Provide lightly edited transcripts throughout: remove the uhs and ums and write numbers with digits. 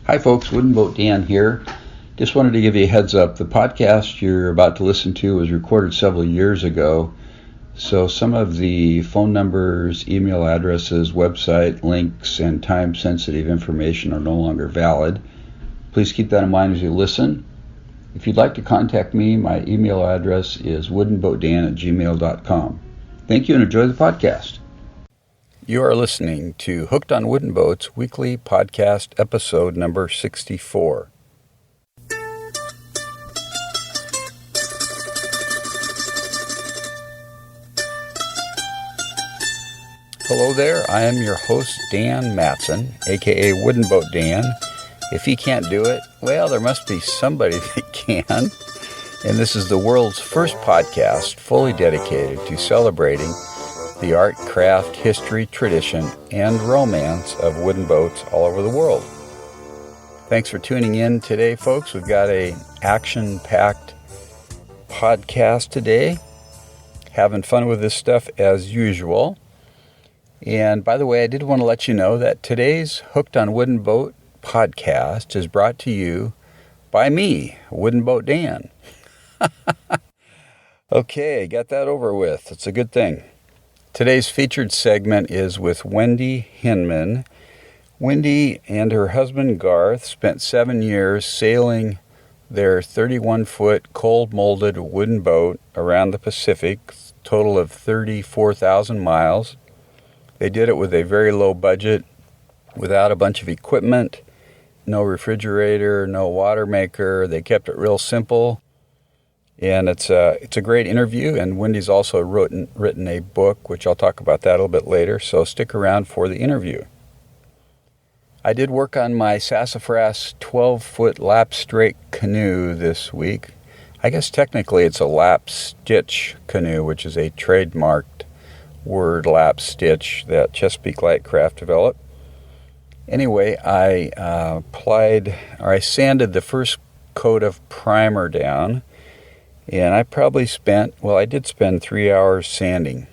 Hi folks, Woodenboat Dan here. Just wanted to give you a heads up. The podcast you're about to listen to was recorded several years ago, so some of the phone numbers, email addresses, website links, and time-sensitive information are no longer valid. Please keep that in mind as you listen. If you'd like to contact me, my email address is woodenboatdan@gmail.com. Thank you and enjoy the podcast. You are listening to Hooked on Wooden Boats weekly podcast episode number 64. Hello there, I am your host Dan Matson, aka Woodenboat Dan. If he can't do it, well, there must be somebody that can. And this is the world's first podcast fully dedicated to celebrating the art, craft, history, tradition, and romance of wooden boats all over the world. Thanks for tuning in today, folks. We've got a action-packed podcast today. Having fun with this stuff as usual. And by the way, I did want to let you know that today's Hooked on Wooden Boat podcast is brought to you by me, Woodenboat Dan. Okay, got that over with. It's a good thing. Today's featured segment is with Wendy Hinman. Wendy and her husband Garth spent 7 years sailing their 31-foot cold-molded wooden boat around the Pacific, total of 34,000 miles. They did it with a very low budget, without a bunch of equipment, no refrigerator, no water maker. They kept it real simple. And it's a great interview, and Wendy's also written a book, which I'll talk about that a little bit later, so stick around for the interview. I did work on my sassafras 12-foot lap strake canoe this week. I guess technically it's a lap stitch canoe, which is a trademarked word, lap stitch, that Chesapeake Lightcraft developed. Anyway, I sanded the first coat of primer down. And I did spend 3 hours sanding.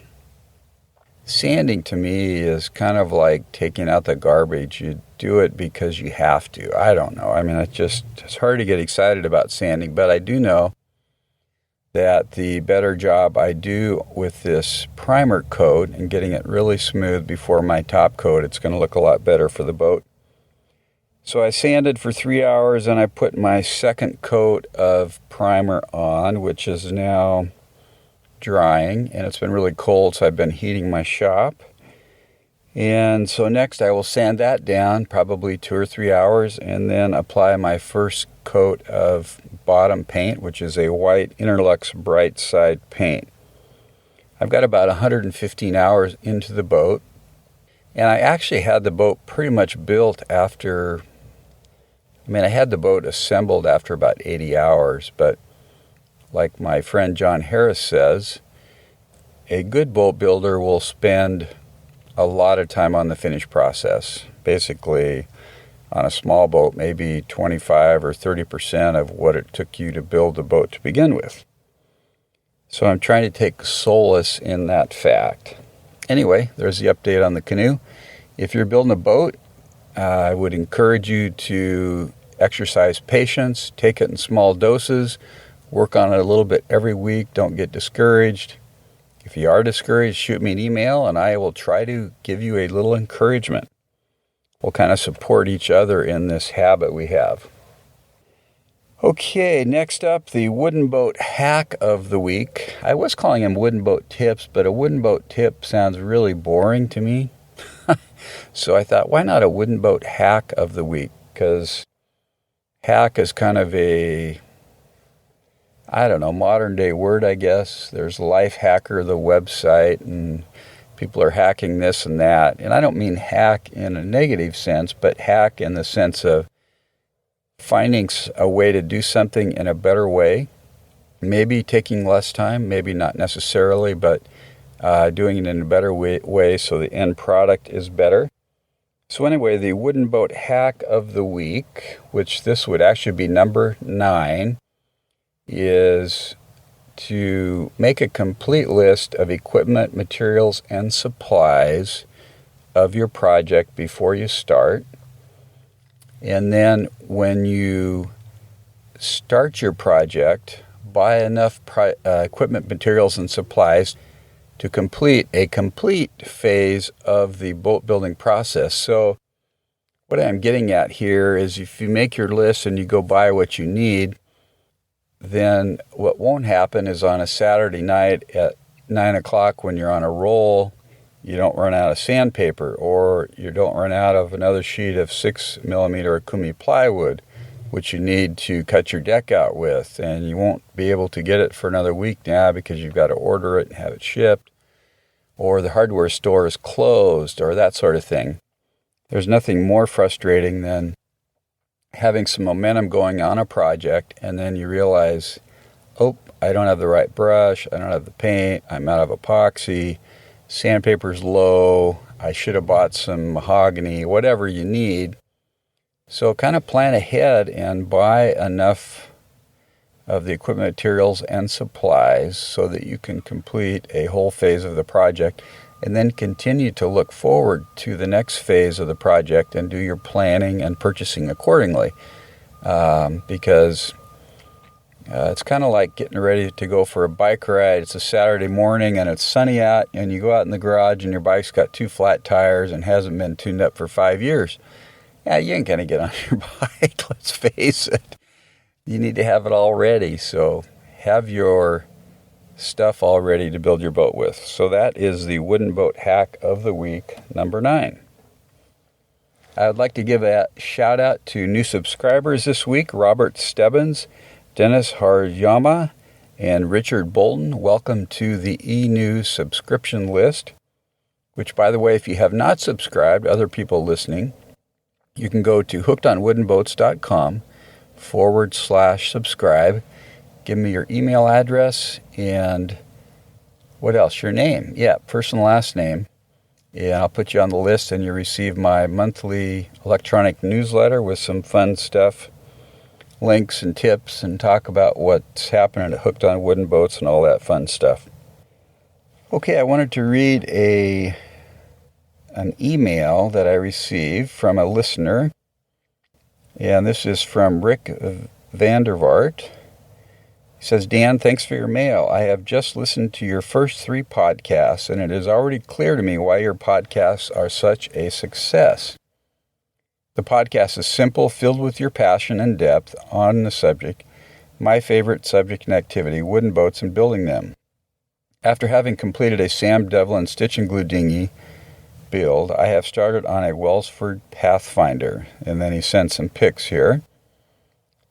Sanding to me is kind of like taking out the garbage. You do it because you have to. I don't know. I mean, it's hard to get excited about sanding, but I do know that the better job I do with this primer coat and getting it really smooth before my top coat, it's going to look a lot better for the boat. So I sanded for 3 hours and I put my second coat of primer on, which is now drying, and it's been really cold, so I've been heating my shop. And so next I will sand that down, probably 2 or 3 hours, and then apply my first coat of bottom paint, which is a white Interlux Bright Side paint. I've got about 115 hours into the boat, and I actually had the boat pretty much built I had the boat assembled after about 80 hours, but like my friend John Harris says, a good boat builder will spend a lot of time on the finish process. Basically, on a small boat, maybe 25 or 30% of what it took you to build the boat to begin with. So I'm trying to take solace in that fact. Anyway, there's the update on the canoe. If you're building a boat, I would encourage you to exercise patience, take it in small doses, work on it a little bit every week, don't get discouraged. If you are discouraged, shoot me an email and I will try to give you a little encouragement. We'll kind of support each other in this habit we have. Okay, next up, the wooden boat hack of the week. I was calling them wooden boat tips, but a wooden boat tip sounds really boring to me. So I thought, why not a wooden boat hack of the week? Because hack is kind of a, modern day word, I guess. There's Life Hacker, the website, and people are hacking this and that. And I don't mean hack in a negative sense, but hack in the sense of finding a way to do something in a better way. Maybe taking less time, maybe not necessarily, but doing it in a better way so the end product is better. So anyway, the wooden boat hack of the week, which this would actually be number 9, is to make a complete list of equipment, materials, and supplies of your project before you start. And then when you start your project, buy enough equipment, materials, and supplies to complete a complete phase of the boat building process. So what I'm getting at here is if you make your list and you go buy what you need, then what won't happen is on a Saturday night at 9 o'clock when you're on a roll, you don't run out of sandpaper, or you don't run out of another sheet of 6mm Okumi plywood, which you need to cut your deck out with, and you won't be able to get it for another week now because you've got to order it and have it shipped, or the hardware store is closed, or that sort of thing. There's nothing more frustrating than having some momentum going on a project, and then you realize, oh, I don't have the right brush, I don't have the paint, I'm out of epoxy, sandpaper's low, I should have bought some mahogany, whatever you need. So kind of plan ahead and buy enough of the equipment, materials, and supplies so that you can complete a whole phase of the project, and then continue to look forward to the next phase of the project and do your planning and purchasing accordingly. Because it's kind of like getting ready to go for a bike ride. It's a Saturday morning and it's sunny out, and you go out in the garage and your bike's got 2 flat tires and hasn't been tuned up for 5 years. Yeah, you ain't going to get on your bike, let's face it. You need to have it all ready. So have your stuff all ready to build your boat with. So that is the Woodenboat hack of the week, number 9. I would like to give a shout out to new subscribers this week: Robert Stebbins, Dennis Haryama, and Richard Bolton. Welcome to the e-news subscription list, which, by the way, if you have not subscribed, other people listening, you can go to hookedonwoodenboats.com/subscribe. Give me your email address and what else? Your name. Yeah, first and last name. And I'll put you on the list, and you receive my monthly electronic newsletter with some fun stuff, links and tips, and talk about what's happening at Hooked on Wooden Boats and all that fun stuff. Okay, I wanted to read an email that I received from a listener, and this is from Rick Vandervaart. He says, Dan, thanks for your mail. I have just listened to your first 3 podcasts, and it is already clear to me why your podcasts are such a success. The podcast is simple, filled with your passion and depth on the subject, my favorite subject and activity, wooden boats and building them. After having completed a Sam Devlin stitch and glue dinghy build, I have started on a Welsford Pathfinder, and then he sent some pics here.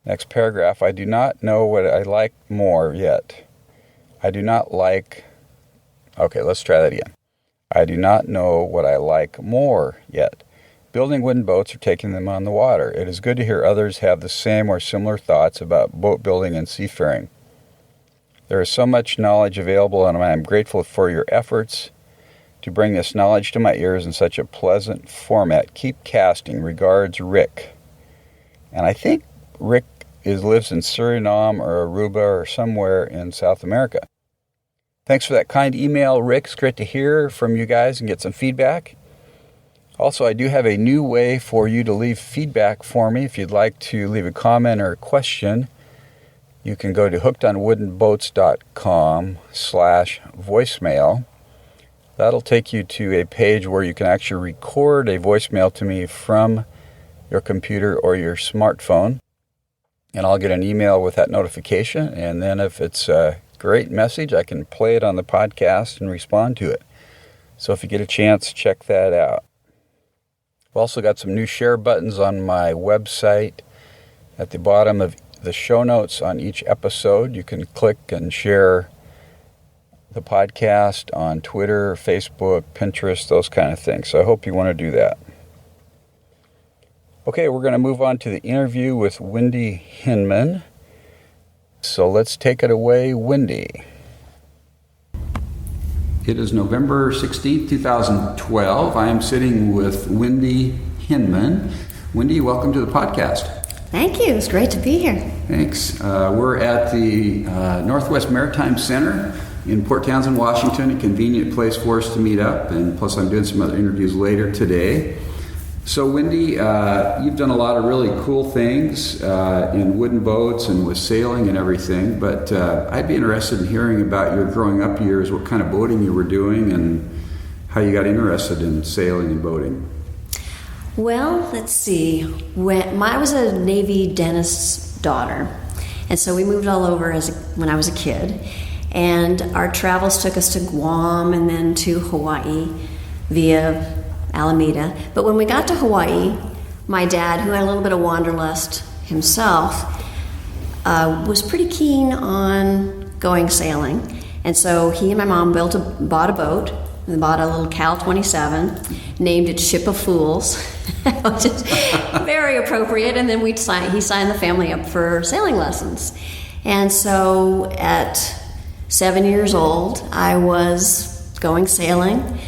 Next paragraph, I do not know what I like more yet. I do not like... Okay, let's try that again. I do not know what I like more yet. Building wooden boats or taking them on the water. It is good to hear others have the same or similar thoughts about boat building and seafaring. There is so much knowledge available, and I am grateful for your efforts to bring this knowledge to my ears in such a pleasant format. Keep casting. Regards, Rick. And I think Rick lives in Suriname or Aruba or somewhere in South America. Thanks for that kind email, Rick. It's great to hear from you guys and get some feedback. Also, I do have a new way for you to leave feedback for me. If you'd like to leave a comment or a question, you can go to hookedonwoodenboats.com/voicemail. That'll take you to a page where you can actually record a voicemail to me from your computer or your smartphone. And I'll get an email with that notification. And then if it's a great message, I can play it on the podcast and respond to it. So if you get a chance, check that out. I've also got some new share buttons on my website. At the bottom of the show notes on each episode, you can click and share the podcast on Twitter, Facebook, Pinterest, those kind of things. So I hope you want to do that. Okay, we're going to move on to the interview with Wendy Hinman. So let's take it away, Wendy. It is November 16th, 2012. I am sitting with Wendy Hinman. Wendy, welcome to the podcast. Thank you. It's great to be here. Thanks. We're at the Northwest Maritime Center in Port Townsend, Washington, a convenient place for us to meet up. And plus, I'm doing some other interviews later today. So, Wendy, you've done a lot of really cool things in wooden boats and with sailing and everything, but I'd be interested in hearing about your growing up years, what kind of boating you were doing, and how you got interested in sailing and boating. Well, let's see. I was a Navy dentist's daughter, and so we moved all over when I was a kid. And our travels took us to Guam and then to Hawaii via Alameda. But when we got to Hawaii, my dad, who had a little bit of wanderlust himself, was pretty keen on going sailing. And so he and my mom bought a boat. They bought a little Cal 27, named it Ship of Fools, which is very appropriate. And then he signed the family up for sailing lessons. And so at 7 years old, I was going sailing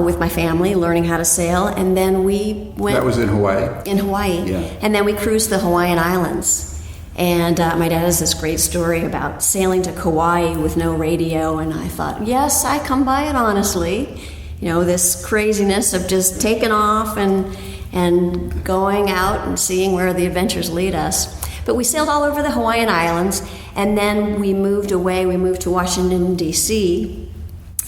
with my family, learning how to sail, and then we went... That was in Hawaii? In Hawaii. Yeah. And then we cruised the Hawaiian Islands. And my dad has this great story about sailing to Kauai with no radio, and I thought, yes, I come by it honestly. You know, this craziness of just taking off and going out and seeing where the adventures lead us. But we sailed all over the Hawaiian Islands, and then we moved away. We moved to Washington, D.C.,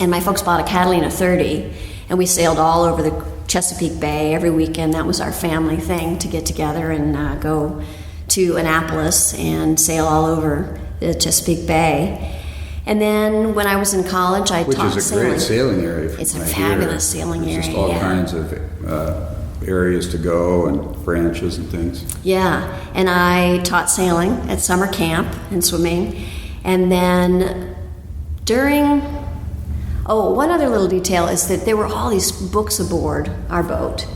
and my folks bought a Catalina 30, and we sailed all over the Chesapeake Bay every weekend. That was our family thing, to get together and go to Annapolis and sail all over the Chesapeake Bay. And then when I was in college, I taught sailing. Which is a great sailing area. It's a fabulous sailing area. Just all kinds of areas to go and branches and things. Yeah, and I taught sailing at summer camp and swimming. And then one other little detail is that there were all these books aboard our boat,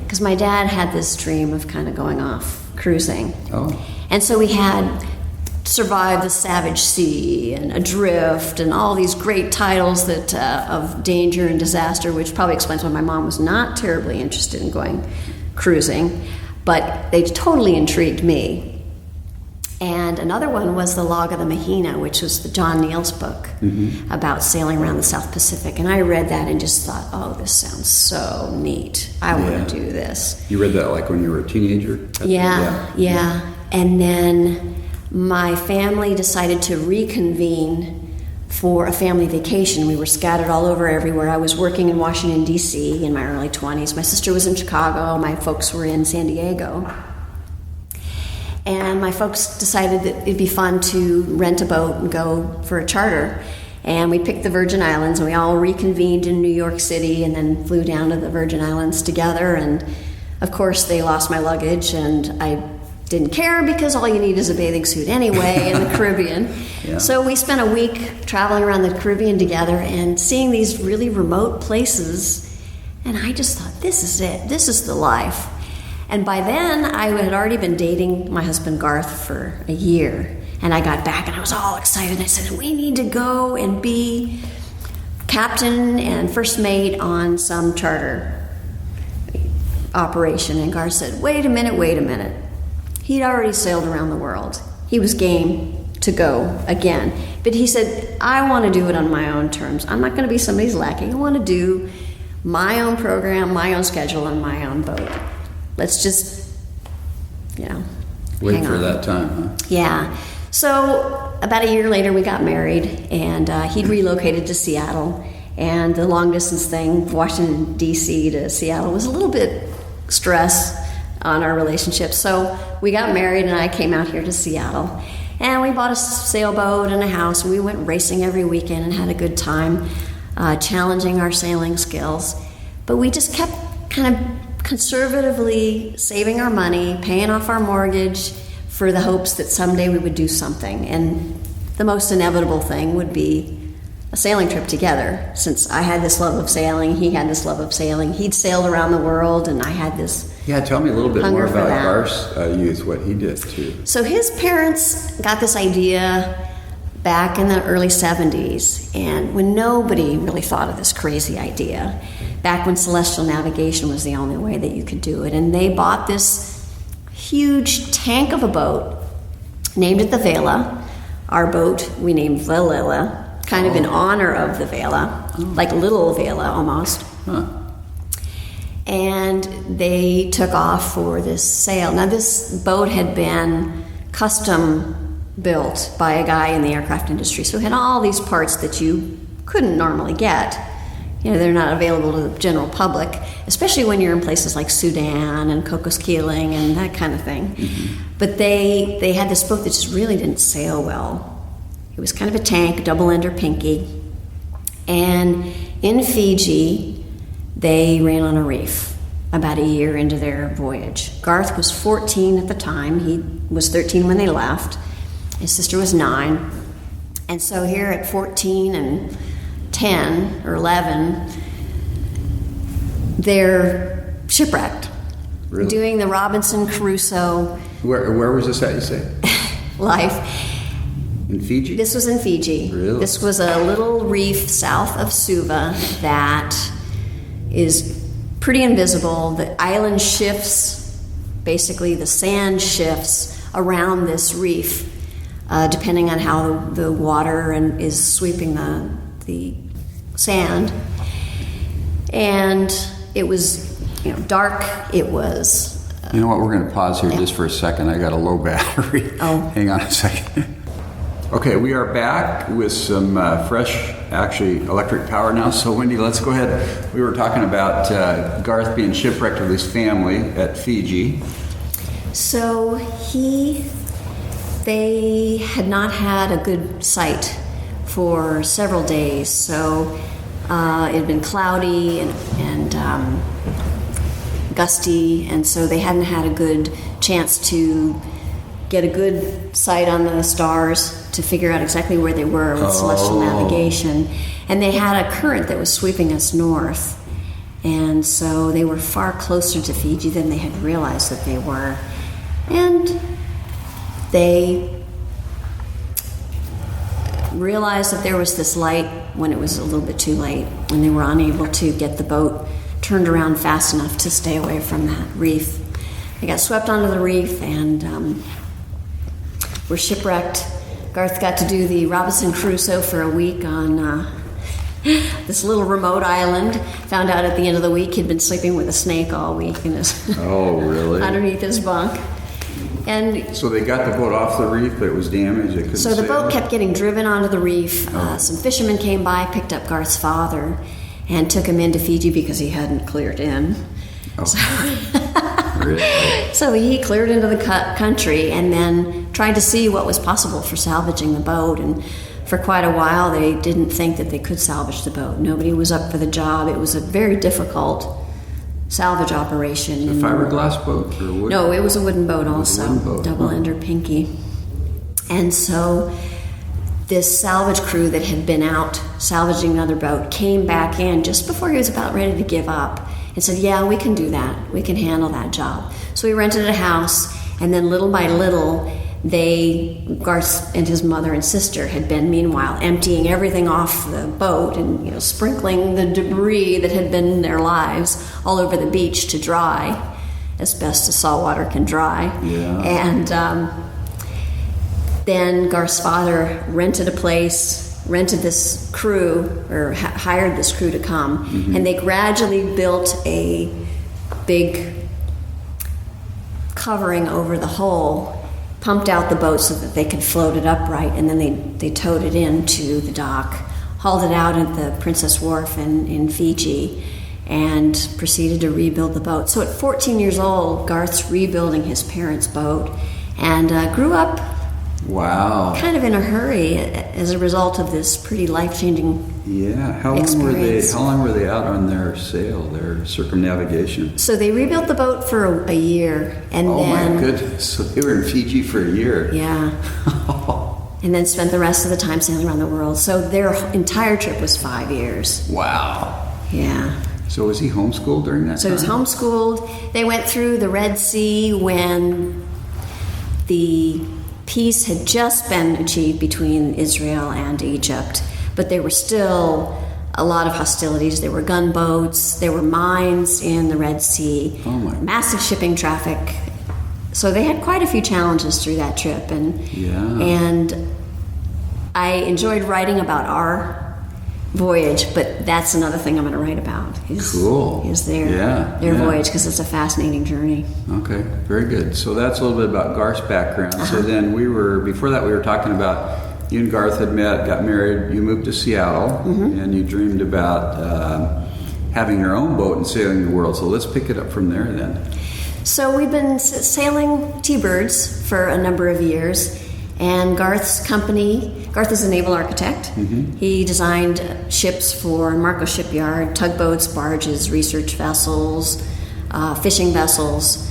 because my dad had this dream of kind of going off cruising. Oh. And so we had Survive the Savage Sea and Adrift and all these great titles that of danger and disaster, which probably explains why my mom was not terribly interested in going cruising, but they totally intrigued me. And another one was The Log of the Mahina, which was the John Neal's book about sailing around the South Pacific. And I read that and just thought, oh, this sounds so neat. I want to do this. You read that like when you were a teenager? Yeah. And then my family decided to reconvene for a family vacation. We were scattered all over everywhere. I was working in Washington, D.C. in my early 20s. My sister was in Chicago. My folks were in San Diego. And my folks decided that it'd be fun to rent a boat and go for a charter. And we picked the Virgin Islands, and we all reconvened in New York City and then flew down to the Virgin Islands together. And of course, they lost my luggage, and I didn't care because all you need is a bathing suit anyway in the Caribbean. Yeah. So we spent a week traveling around the Caribbean together and seeing these really remote places. And I just thought, this is it. This is the life. And by then, I had already been dating my husband, Garth, for a year. And I got back, and I was all excited. I said, we need to go and be captain and first mate on some charter operation. And Garth said, wait a minute. He'd already sailed around the world. He was game to go again. But he said, I want to do it on my own terms. I'm not going to be somebody's lackey. I want to do my own program, my own schedule, on my own boat. Let's just, wait for that time, huh? Yeah. So about a year later, we got married, and he'd relocated to Seattle. And the long distance thing, Washington, D.C. to Seattle, was a little bit stress on our relationship. So we got married, and I came out here to Seattle. And we bought a sailboat and a house, and we went racing every weekend and had a good time, challenging our sailing skills. But we just kept kind of conservatively saving our money, paying off our mortgage for the hopes that someday we would do something. And the most inevitable thing would be a sailing trip together. Since I had this love of sailing, he had this love of sailing. He'd sailed around the world, and I had this tell me a little bit more about Garth's youth, what he did too. So his parents got this idea back in the early 70s, and when nobody really thought of this crazy idea, back when celestial navigation was the only way that you could do it. And they bought this huge tank of a boat, named it the Vela. Our boat we named Valilla, kind of in honor of the Vela, like Little Vela almost. Huh. And they took off for this sail. Now, this boat had been custom built by a guy in the aircraft industry, so it had all these parts that you couldn't normally get. They're not available to the general public, especially when you're in places like Sudan and Cocos Keeling and that kind of thing. Mm-hmm. But they had this boat that just really didn't sail well. It was kind of a tank, double-ender Pinky. And in Fiji, they ran on a reef about a year into their voyage. Garth was 14 at the time. He was 13 when they left. His sister was 9. And so here at 14 and 10 or 11, they're shipwrecked. Really? Doing the Robinson Crusoe. Where was this at, you say? Life. In Fiji? This was in Fiji. Really? This was a little reef south of Suva that is pretty invisible. The island shifts, basically the sand shifts around this reef, depending on how the water is sweeping the sand. And it was dark. It was... you know what, we're going to pause here just for a second. I got a low battery. Oh. Hang on a second. Okay, we are back with some fresh, actually, electric power now. So, Wendy, let's go ahead. We were talking about Garth being shipwrecked with his family at Fiji. So, they had not had a good sight for several days. So, it had been cloudy and gusty, and so they hadn't had a good chance to get a good sight on the stars to figure out exactly where they were with celestial navigation. And they had a current that was sweeping us north. And so they were far closer to Fiji than they had realized that they were. And they realized that there was this light when it was a little bit too late, when they were unable to get the boat turned around fast enough to stay away from that reef. They got swept onto the reef and were shipwrecked. Garth got to do the Robinson Crusoe for a week on this little remote island. Found out at the end of the week he'd been sleeping with a snake all week in his Oh, really? underneath his bunk. And so they got the boat off the reef, but it was damaged. It couldn't so the sail? boat kept getting driven onto the reef. Some fishermen came by, picked up Garth's father, and took him into Fiji because he hadn't cleared in. Oh. So, really? so he cleared into the country and then tried to see what was possible for salvaging the boat. And for quite a while, they didn't think that they could salvage the boat. Nobody was up for the job. It was a very difficult salvage operation. A fiberglass boat or wood? No, it was a wooden boat also. Wooden boat. Double-ender Pinky. And so this salvage crew that had been out salvaging another boat came back in just before he was about ready to give up and said, yeah, we can do that. We can handle that job. So we rented a house, and then little by little, Garth and his mother and sister had been, meanwhile, emptying everything off the boat and sprinkling the debris that had been in their lives all over the beach to dry, as best as salt water can dry. Yeah. And then Garth's father rented a place, rented this crew, or hired this crew to come, and they gradually built a big covering over the hull, pumped out the boat so that they could float it upright, and then they towed it into the dock, hauled it out at the Princess Wharf in Fiji, and proceeded to rebuild the boat. So at 14 years old, Garth's rebuilding his parents' boat, and grew up wow, kind of in a hurry as a result of this pretty life-changing yeah. How long were they out on their sail, their circumnavigation? So they rebuilt the boat for a year, and then... Oh my goodness, so they were in Fiji for a year. Yeah. And then spent the rest of the time sailing around the world. So their entire trip was 5 years. Wow. Yeah. So was he homeschooled during that time? So he was homeschooled. They went through the Red Sea when the peace had just been achieved between Israel and Egypt, but there were still a lot of hostilities. There were gunboats, there were mines in the Red Sea, massive shipping traffic. So they had quite a few challenges through that trip, and I enjoyed writing about our voyage, but that's another thing I'm going to write about. Cool. Is their voyage, because it's a fascinating journey. Okay, very good. So that's a little bit about Garth's background. So then before that we were talking about you and Garth had met, got married, you moved to Seattle, and you dreamed about having your own boat and sailing the world. So let's pick it up from there then. So we've been sailing T-Birds for a number of years, and Garth is a naval architect. He designed ships for Marco Shipyard, tugboats, barges, research vessels, fishing vessels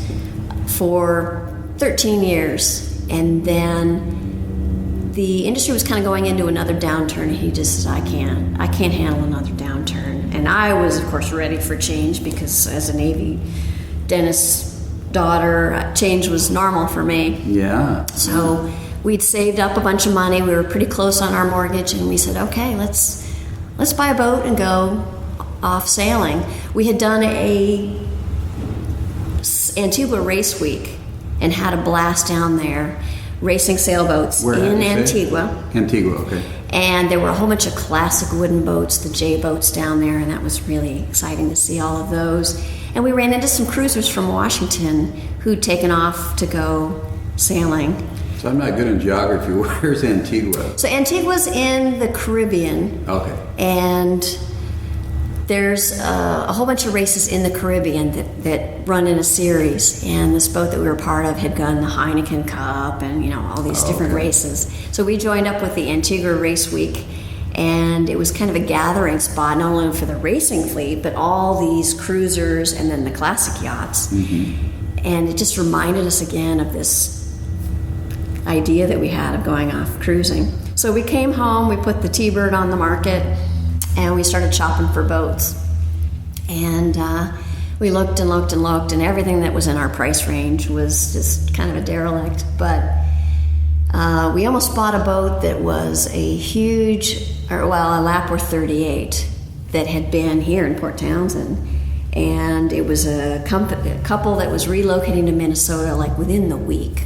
for 13 years. And then the industry was kind of going into another downturn, and he just said, I can't handle another downturn. And I was, of course, ready for change, because as a Navy dentist's daughter, change was normal for me. Yeah. So we'd saved up a bunch of money. We were pretty close on our mortgage, and we said, okay, let's buy a boat and go off sailing. We had done a Antigua race week and had a blast down there racing sailboats in Antigua. Antigua, okay. And there were a whole bunch of classic wooden boats, the J boats down there, and that was really exciting to see all of those. And we ran into some cruisers from Washington who'd taken off to go sailing. So I'm not good in geography. Where's Antigua? So Antigua's in the Caribbean. Okay. And there's a whole bunch of races in the Caribbean that run in a series. And this boat that we were part of had done the Heineken Cup and, all these different races. So we joined up with the Antigua Race Week. And it was kind of a gathering spot, not only for the racing fleet, but all these cruisers and then the classic yachts. And it just reminded us again of this idea that we had of going off cruising. So we came home, we put the T-Bird on the market, and we started shopping for boats. And we looked and looked and looked, and everything that was in our price range was just kind of a derelict. But we almost bought a boat that was a Lapworth 38 that had been here in Port Townsend. And it was a couple that was relocating to Minnesota like within the week.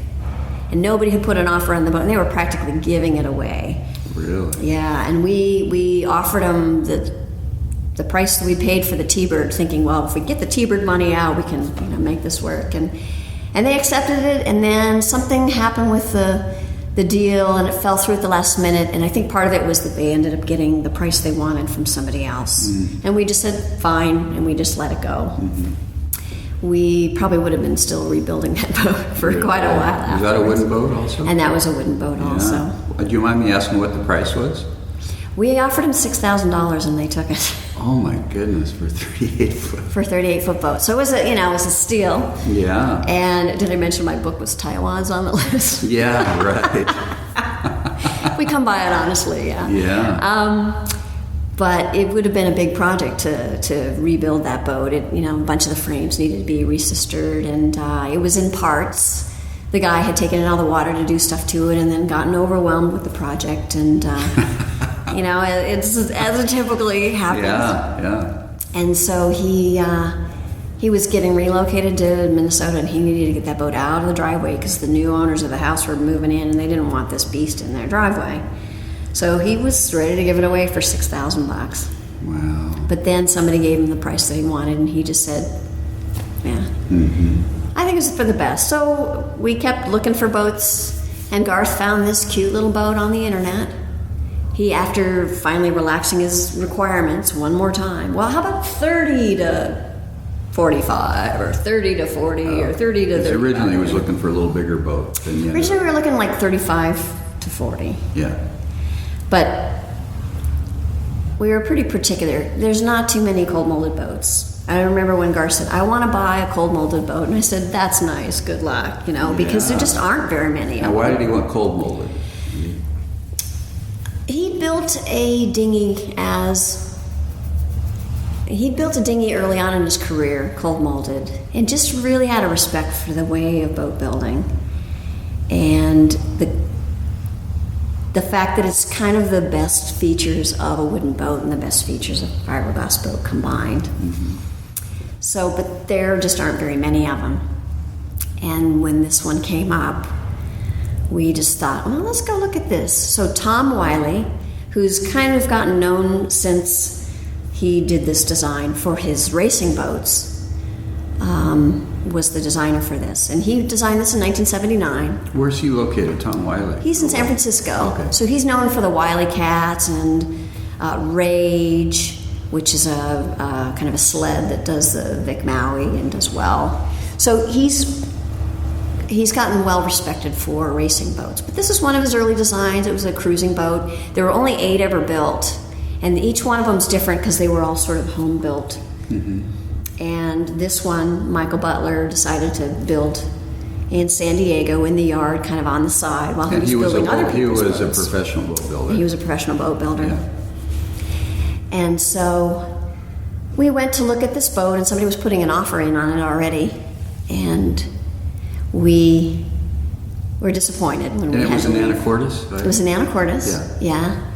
And nobody had put an offer on the boat, and they were practically giving it away. Really? Yeah, and we offered them the price that we paid for the T-Bird, thinking, well, if we get the T-Bird money out, we can make this work. And they accepted it, and then something happened with the deal, and it fell through at the last minute. And I think part of it was that they ended up getting the price they wanted from somebody else. And we just said fine, and we just let it go. We probably would have been still rebuilding that boat for quite a while afterwards. Was that a wooden boat also? And that was a wooden boat also. Do you mind me asking what the price was? We offered them $6,000 and they took it. Oh my goodness, for 38 foot. For a 38-foot boat. So it was it was a steal. Yeah. And did I mention my book was Taiwan's on the list? Yeah, right. We come by it honestly, yeah. Yeah. But it would have been a big project to rebuild that boat. A bunch of the frames needed to be resistered, and it was in parts. The guy had taken it out of the water to do stuff to it, and then gotten overwhelmed with the project, and it's as it typically happens. Yeah. And so he was getting relocated to Minnesota, and he needed to get that boat out of the driveway because the new owners of the house were moving in, and they didn't want this beast in their driveway. So he was ready to give it away for $6,000. Wow. But then somebody gave him the price that he wanted, and he just said, yeah. I think it was for the best. So we kept looking for boats, and Garth found this cute little boat on the internet. He, after finally relaxing his requirements one more time, well, how about 30 to 45, or 30 to 40, or 30 to 35? Originally he was looking for a little bigger boat. Originally we were looking like 35 to 40. Yeah. But we were pretty particular. There's not too many cold molded boats. I remember when Garth said, I want to buy a cold molded boat. And I said, that's nice, good luck, because there just aren't very many. Now, why did he want cold molded? He built a dinghy early on in his career, cold molded, and just really had a respect for the way of boat building. And the fact that it's kind of the best features of a wooden boat and the best features of a fiberglass boat combined. So, but there just aren't very many of them. And when this one came up, we just thought, well, let's go look at this. So Tom Wiley, who's kind of gotten known since he did this design for his racing boats, was the designer for this. And he designed this in 1979. Where's he located, Tom Wiley? He's in San Francisco. Okay. So he's known for the Wiley Cats and Rage, which is a kind of a sled that does the Vic Maui and does well. So he's gotten well respected for racing boats. But this is one of his early designs. It was a cruising boat. There were only 8 ever built, and each one of them's different because they were all sort of home built. Mm-hmm. And this one, Michael Butler decided to build in San Diego in the yard, kind of on the side, while he was building other people's boats. He was a professional boat builder. He was a professional boat builder. Yeah. And so we went to look at this boat, and somebody was putting an offer in on it already. And we were disappointed when we had to leave. And it was an Anacortes, right? It was an Anacortes, yeah.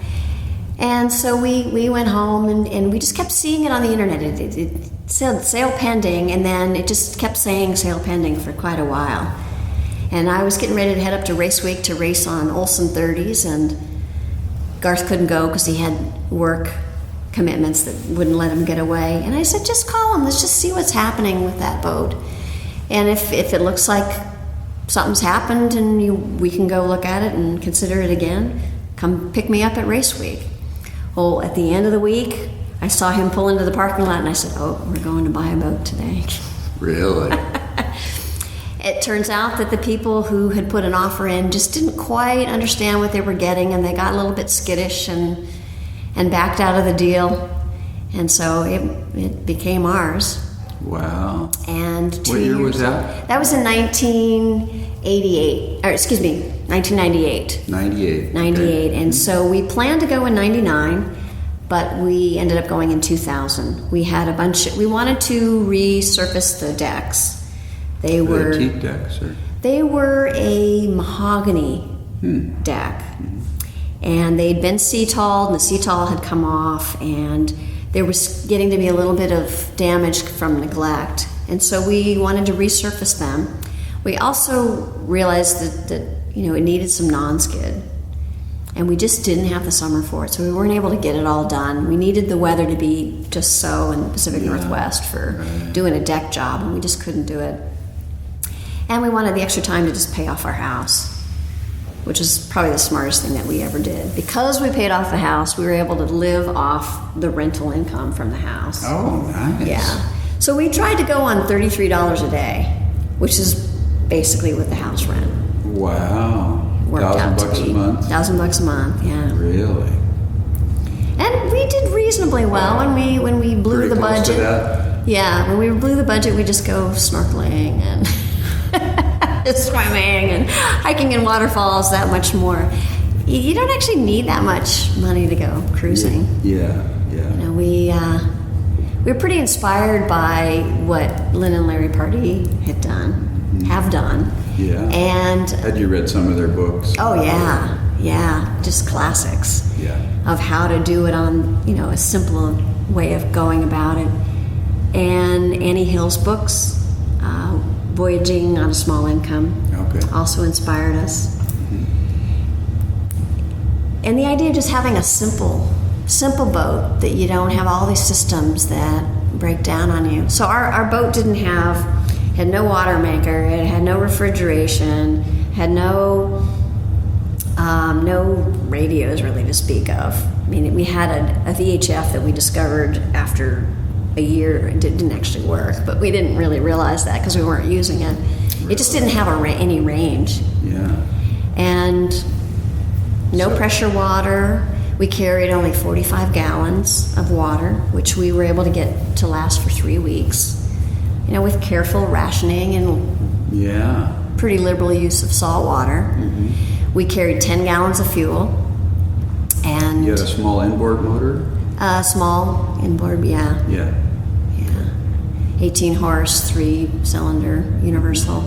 And so we went home, and we just kept seeing it on the internet. It said sale pending, and then it just kept saying sale pending for quite a while. And I was getting ready to head up to Race Week to race on Olsen 30s, and Garth couldn't go because he had work commitments that wouldn't let him get away. And I said, just call him. Let's just see what's happening with that boat. And if it looks like something's happened and we can go look at it and consider it again, come pick me up at Race Week. Well, at the end of the week, I saw him pull into the parking lot, and I said, oh, we're going to buy a boat today. Really? It turns out that the people who had put an offer in just didn't quite understand what they were getting, and they got a little bit skittish and backed out of the deal. And so it became ours. Wow. And what year was that? That was in 1998, or excuse me, 1998. 98. 98. Okay. And so we planned to go in 99, but we ended up going in 2000. We had we wanted to resurface the decks. They were teak decks, or? They were a mahogany deck. And they'd been sea-talled, and the sea-tall had come off, and there was getting to be a little bit of damage from neglect. And so we wanted to resurface them. We also realized that it needed some non-skid. And we just didn't have the summer for it, so we weren't able to get it all done. We needed the weather to be just so in the Pacific Northwest for doing a deck job, and we just couldn't do it. And we wanted the extra time to just pay off our house, which is probably the smartest thing that we ever did. Because we paid off the house, we were able to live off the rental income from the house. Oh, nice. Yeah. So we tried to go on $33 a day, which is basically what the house rent. Wow. $1,000 a month? $1,000 a month, yeah. Really? And we did reasonably well when we blew Pretty the close budget. to that? Yeah, when we blew the budget, we just go snorkeling and swimming and hiking in waterfalls, that much more. You don't actually need that much money to go cruising. Yeah. We were pretty inspired by what Lynn and Larry Pardee have done. Yeah. And had you read some of their books? Oh yeah, just classics. Yeah. Of how to do it on a simple way of going about it. And Annie Hill's books, Voyaging on a Small Income, also inspired us. Mm-hmm. And the idea of just having a simple boat that you don't have all these systems that break down on you. So our boat had no water maker, it had no refrigeration, had no radios really to speak of. I mean, we had a VHF that we discovered after a year. It didn't actually work, but we didn't really realize that because we weren't using it. It just didn't have any range. Yeah. And no pressure water. We carried only 45 gallons of water, which we were able to get to last for 3 weeks. With careful rationing and pretty liberal use of salt water. Mm-hmm. We carried 10 gallons of fuel. And you had a small inboard motor? Small inboard, yeah. 18 horse, 3-cylinder universal.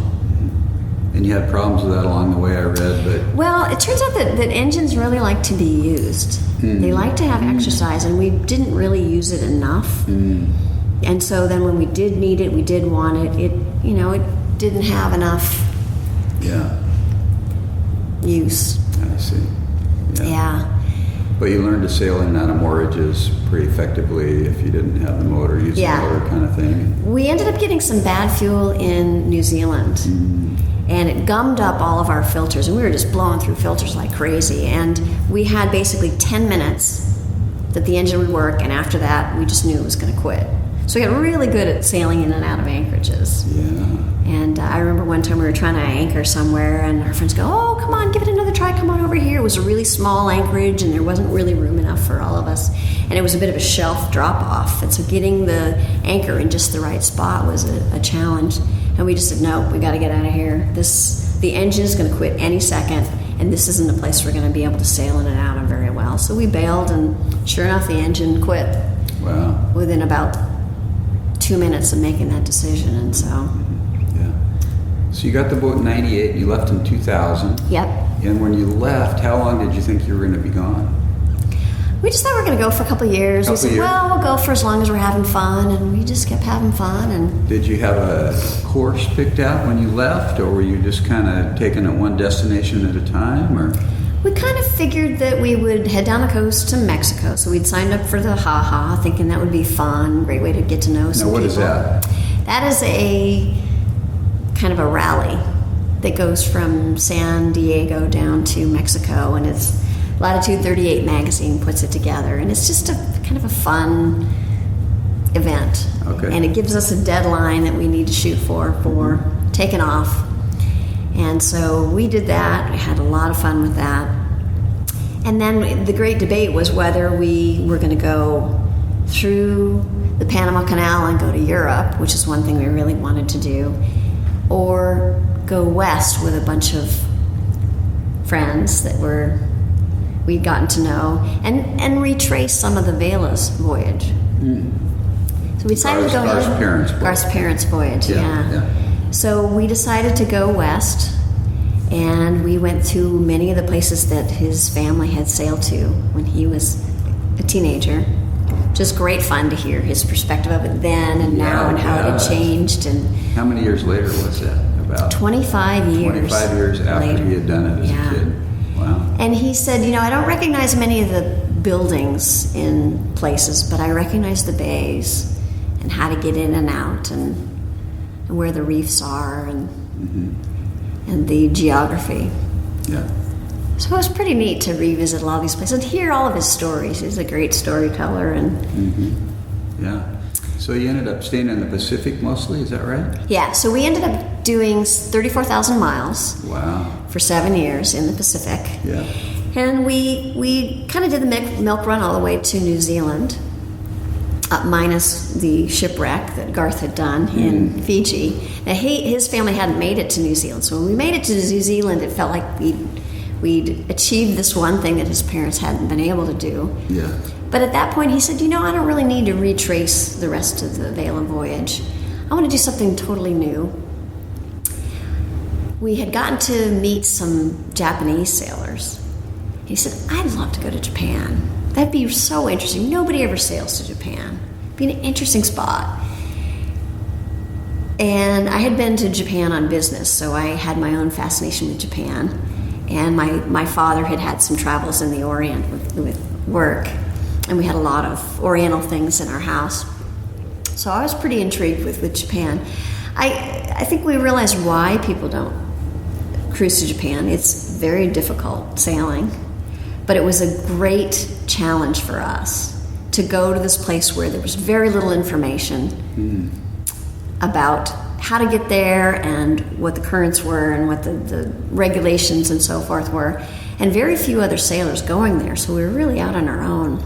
And you had problems with that along the way, I read, but... Well, it turns out that engines really like to be used. They like to have exercise, and we didn't really use it enough. And so then when we did need it, we did want it, it didn't have enough use. I see. Yeah. But you learned to sail in and out of moorages pretty effectively if you didn't have the motor, use the motor kind of thing. We ended up getting some bad fuel in New Zealand. And it gummed up all of our filters, and we were just blowing through filters like crazy. And we had basically 10 minutes that the engine would work, and after that, we just knew it was going to quit. So we got really good at sailing in and out of anchorages. Yeah. And I remember one time we were trying to anchor somewhere, and our friends go, "Oh, come on, give it another try, come on over here." It was a really small anchorage, and there wasn't really room enough for all of us. And it was a bit of a shelf drop-off, and so getting the anchor in just the right spot was a challenge. And we just said, "No, we got to get out of here. The engine is going to quit any second, and this isn't a place we're going to be able to sail in and out of very well." So we bailed, and sure enough, the engine quit. Wow. Within about 2 minutes of making that decision, and so. Yeah. So you got the boat in 98, you left in 2000. Yep. And when you left, how long did you think you were going to be gone? We just thought we were going to go for a couple of years. We said, well, we'll go for as long as we're having fun, and we just kept having fun. And did you have a course picked out when you left, or were you just kind of taking it one destination at a time, or? We kind of figured that we would head down the coast to Mexico, so we'd signed up for the HAHA, thinking that would be fun, great way to get to know some people. Now, what is that? That is a kind of a rally that goes from San Diego down to Mexico, and it's Latitude 38 magazine puts it together, and it's just a kind of a fun event. Okay. And it gives us a deadline that we need to shoot for taking off. And so we did that. We had a lot of fun with that. And then the great debate was whether we were going to go through the Panama Canal and go to Europe, which is one thing we really wanted to do, or go west with a bunch of friends that we'd gotten to know, and retrace some of the Vela's voyage. So we decided to go ahead. Garth's parents' voyage, yeah. So we decided to go west, and we went to many of the places that his family had sailed to when he was a teenager. Just great fun to hear his perspective of it then and now, and how it had changed. And how many years later was that? About 25 years. 25 years after later. He had done it as a kid. Wow. And he said, I don't recognize many of the buildings in places, but I recognize the bays and how to get in and out, and where the reefs are, and the geography. Yeah. So it was pretty neat to revisit a lot of these places and hear all of his stories. He's a great storyteller, and yeah. So you ended up staying in the Pacific mostly, is that right? Yeah. So we ended up doing 34,000 miles. Wow. For 7 years in the Pacific. Yeah. And we kind of did the milk run all the way to New Zealand, minus the shipwreck that Garth had done in Fiji. Now, his family hadn't made it to New Zealand, so when we made it to New Zealand, it felt like we'd achieved this one thing that his parents hadn't been able to do. Yeah. But at that point, he said, I don't really need to retrace the rest of the Vela voyage. I want to do something totally new. We had gotten to meet some Japanese sailors. He said, I'd love to go to Japan. That'd be so interesting. Nobody ever sails to Japan. It'd be an interesting spot. And I had been to Japan on business, so I had my own fascination with Japan. And my father had some travels in the Orient with work, and we had a lot of Oriental things in our house. So I was pretty intrigued with Japan. I think we realized why people don't cruise to Japan. It's very difficult sailing, but it was a great challenge for us to go to this place where there was very little information about how to get there and what the currents were and what the regulations and so forth were, and very few other sailors going there, so we were really out on our own.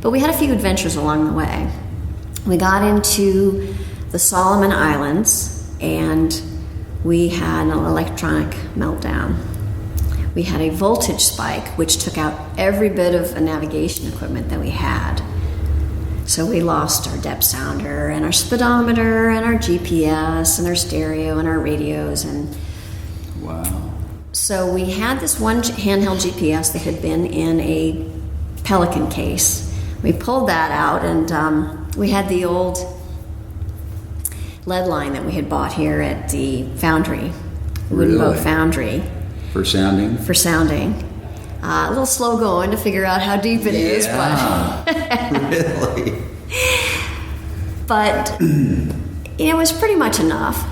But we had a few adventures along the way. We got into the Solomon Islands, and we had an electronic meltdown. We had a voltage spike, which took out every bit of navigation equipment that we had. So we lost our depth sounder and our speedometer and our GPS and our stereo and our radios. And wow. So we had this one handheld GPS that had been in a Pelican case. We pulled that out, and we had the old lead line that we had bought here at the foundry, Woodenboat foundry. For sounding? For sounding. A little slow going to figure out how deep it is, but really. But it was pretty much enough.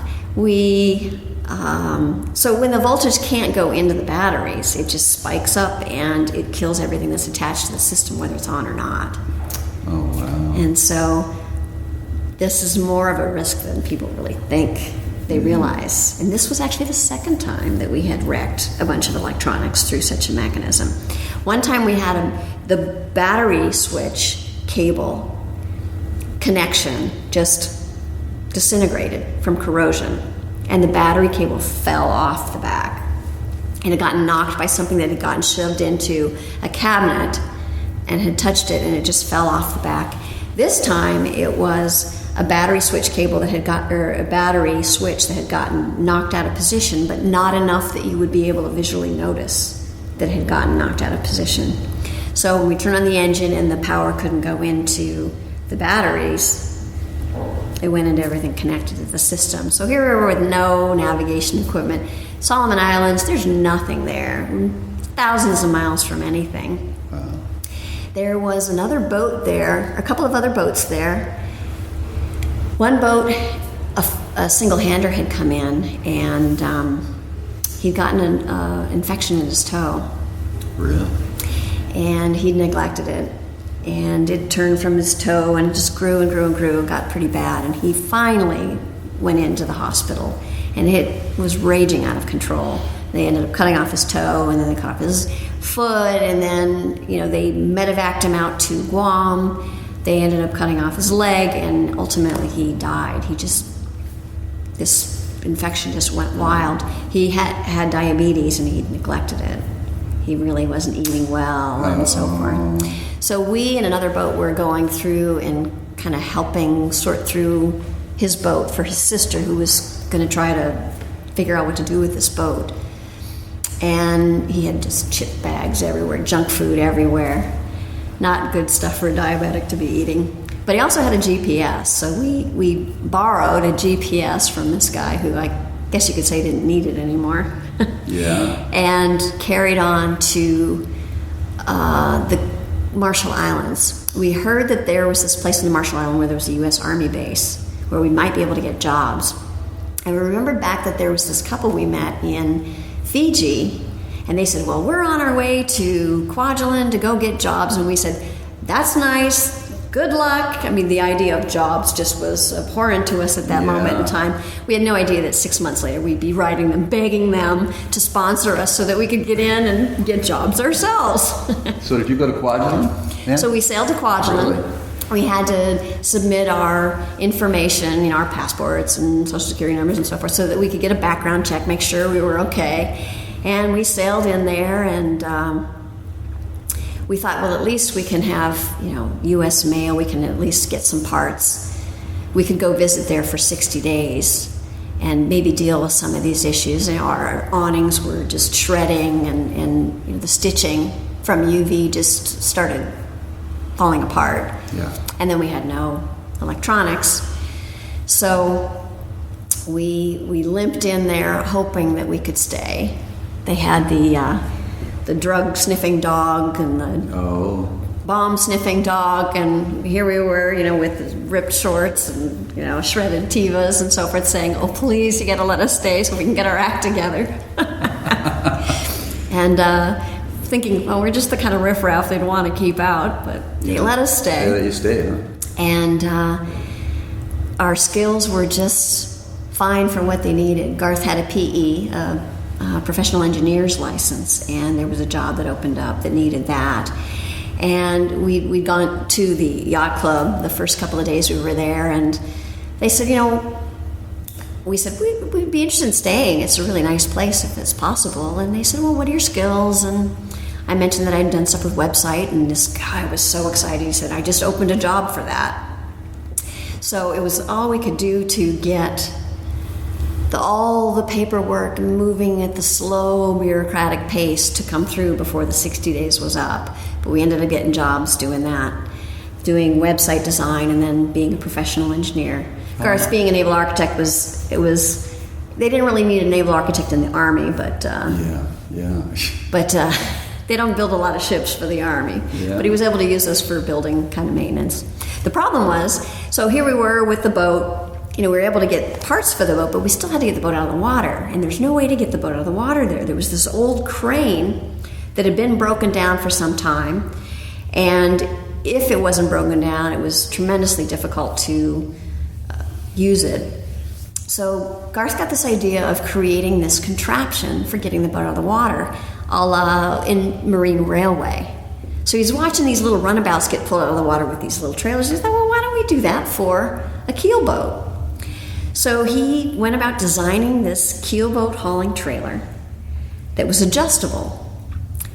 So when the voltage can't go into the batteries, it just spikes up and it kills everything that's attached to the system, whether it's on or not. Oh, wow. And so this is more of a risk than people really think they realize. And this was actually the second time that we had wrecked a bunch of electronics through such a mechanism. One time we had the battery switch cable connection just disintegrated from corrosion, and the battery cable fell off the back, and it got knocked by something that had gotten shoved into a cabinet and had touched it, and it just fell off the back. This time it was a battery switch cable that had a battery switch that had gotten knocked out of position, but not enough that you would be able to visually notice that it had gotten knocked out of position. So when we turned on the engine and the power couldn't go into the batteries, it went into everything connected to the system. So here we were with no navigation equipment. Solomon Islands, there's nothing there. Thousands of miles from anything. Wow. There was another boat there, a couple of other boats there. One boat, a single-hander had come in, and he'd gotten an infection in his toe. Really? And he'd neglected it. And it turned from his toe, and it just grew and grew and grew and got pretty bad. And he finally went into the hospital, and it was raging out of control. They ended up cutting off his toe, and then they cut off his foot, and then, they medevaced him out to Guam. They ended up cutting off his leg, and ultimately he died. This infection just went wild. He had diabetes, and he'd neglected it. He really wasn't eating well, and so forth. So we and another boat were going through and kind of helping sort through his boat for his sister, who was going to try to figure out what to do with this boat. And he had just chip bags everywhere, junk food everywhere. Not good stuff for a diabetic to be eating. But he also had a GPS, so we borrowed a GPS from this guy who I guess you could say didn't need it anymore. Yeah. And carried on to the Marshall Islands. We heard that there was this place in the Marshall Islands where there was a U.S. Army base where we might be able to get jobs. And we remembered back that there was this couple we met in Fiji, and they said, well, we're on our way to Kwajalein to go get jobs. And we said, that's nice. Good luck. I mean, the idea of jobs just was abhorrent to us at that moment in time. We had no idea that 6 months later we'd be writing them, begging them to sponsor us so that we could get in and get jobs ourselves. So did you go to Kwajalein? Yeah. So we sailed to Kwajalein. Really? We had to submit our information, our passports and social security numbers and so forth, so that we could get a background check, make sure we were okay. And we sailed in there, and we thought, well, at least we can have, U.S. mail. We can at least get some parts. We could go visit there for 60 days and maybe deal with some of these issues. Our awnings were just shredding, and the stitching from UV just started falling apart. Yeah. And then we had no electronics. So we limped in there hoping that we could stay. They had the drug-sniffing dog and the bomb-sniffing dog, and here we were, with ripped shorts and, shredded tivas and so forth, saying, oh, please, you got to let us stay so we can get our act together. And thinking, well, we're just the kind of riffraff they'd want to keep out, but they let us stay. They let you stay, huh? And our skills were just fine for what they needed. Garth had a PE, professional engineer's license, and there was a job that opened up that needed that. And we'd gone to the yacht club the first couple of days we were there, and they said, we said, we'd be interested in staying. It's a really nice place if it's possible. And they said, well, what are your skills? And I mentioned that I'd done stuff with website, and this guy was so excited. He said, I just opened a job for that. So it was all we could do to get all the paperwork moving at the slow bureaucratic pace to come through before the 60 days was up. But we ended up getting jobs doing that, doing website design and then being a professional engineer. Garth, being a naval architect, they didn't really need a naval architect in the Army, but yeah. but They don't build a lot of ships for the Army. Yeah. But he was able to use this for building kind of maintenance. The problem was, so here we were with the boat. We were able to get parts for the boat, but we still had to get the boat out of the water. And there's no way to get the boat out of the water there. There was this old crane that had been broken down for some time. And if it wasn't broken down, it was tremendously difficult to use it. So Garth got this idea of creating this contraption for getting the boat out of the water, a la in marine railway. So he's watching these little runabouts get pulled out of the water with these little trailers. He thought, well, why don't we do that for a keelboat? So he went about designing this keelboat hauling trailer that was adjustable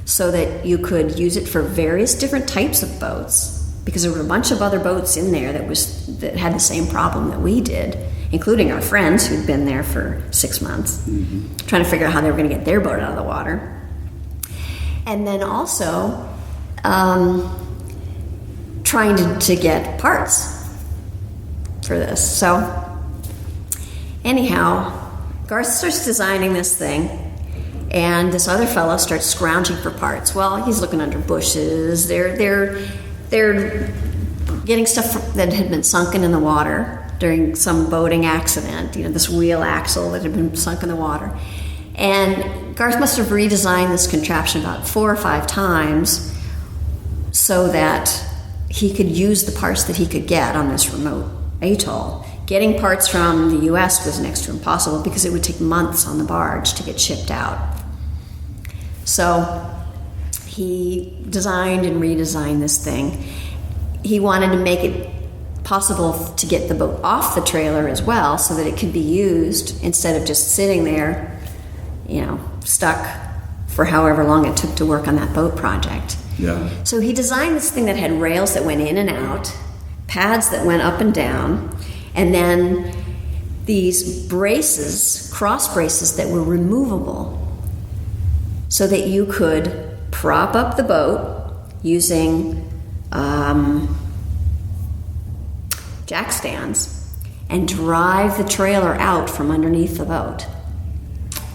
so that you could use it for various different types of boats, because there were a bunch of other boats in there that had the same problem that we did, including our friends who'd been there for 6 months, trying to figure out how they were going to get their boat out of the water. And then also trying to get parts for this. So anyhow, Garth starts designing this thing, and this other fellow starts scrounging for parts. Well, he's looking under bushes. They're getting stuff that had been sunken in the water during some boating accident, this wheel axle that had been sunk in the water. And Garth must have redesigned this contraption about 4 or 5 times so that he could use the parts that he could get on this remote atoll. Getting parts from the U.S. was next to impossible because it would take months on the barge to get shipped out. So he designed and redesigned this thing. He wanted to make it possible to get the boat off the trailer as well so that it could be used instead of just sitting there, stuck for however long it took to work on that boat project. Yeah. So he designed this thing that had rails that went in and out, pads that went up and down, and then these braces, cross braces that were removable so that you could prop up the boat using jack stands and drive the trailer out from underneath the boat.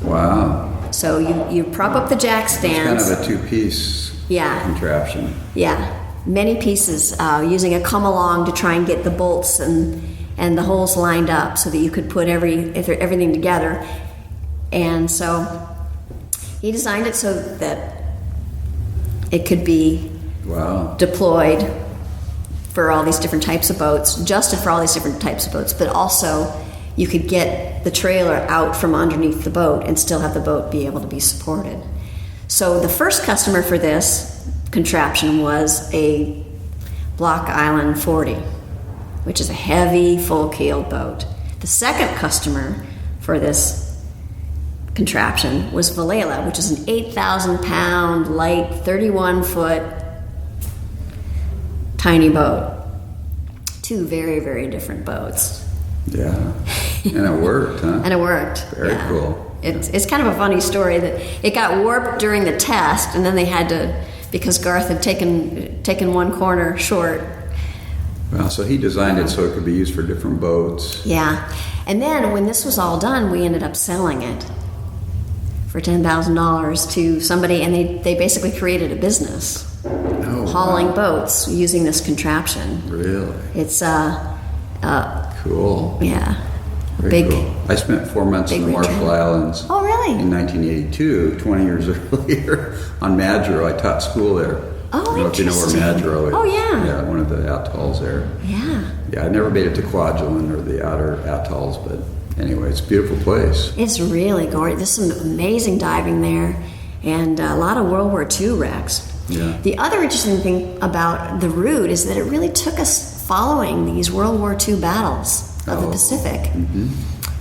Wow. So you prop up the jack stands. It's kind of a two-piece contraption. Yeah. Many pieces, using a come-along to try and get the bolts and the holes lined up so that you could put everything together. And so he designed it so that it could be deployed for all these different types of boats, adjusted for all these different types of boats, but also you could get the trailer out from underneath the boat and still have the boat be able to be supported. So the first customer for this contraption was a Block Island 40, which is a heavy, full-keeled boat. The second customer for this contraption was Valela, which is an 8,000-pound, light, 31-foot, tiny boat. 2 very, very different boats. Yeah. And it worked, huh? And it worked. Very cool. It's kind of a funny story that it got warped during the test, and then they had to, because Garth had taken one corner short. Well, so he designed it so it could be used for different boats. Yeah. And then when this was all done, we ended up selling it for $10,000 to somebody, and they basically created a business hauling boats using this contraption. Really? It's cool. Yeah. Very cool. I spent 4 months in the Marshall Islands. Oh, really? In 1982, 20 years earlier, on Madro. I taught school there. Oh, I don't know if you know where Madro is. Oh, yeah. Yeah, one of the atolls there. Yeah. Yeah, I never made it to Kwajalein or the outer atolls, but anyway, it's a beautiful place. It's really gorgeous. There's some amazing diving there and a lot of World War II wrecks. Yeah. The other interesting thing about the route is that it really took us following these World War II battles of the Pacific. Mm-hmm.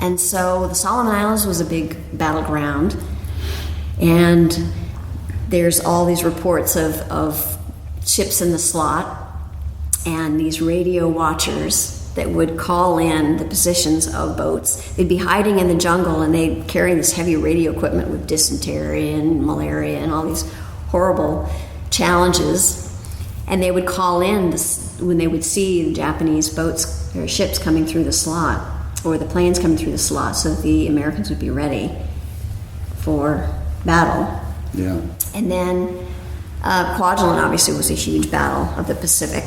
And so the Solomon Islands was a big battleground, and there's all these reports of ships in the slot and these radio watchers that would call in the positions of boats. They'd be hiding in the jungle, and they'd carry this heavy radio equipment with dysentery and malaria and all these horrible challenges. And they would call in when they would see the Japanese boats or ships coming through the slot, or the planes coming through the slot, so that the Americans would be ready for battle. Yeah. And then Kwajalein obviously was a huge battle of the Pacific.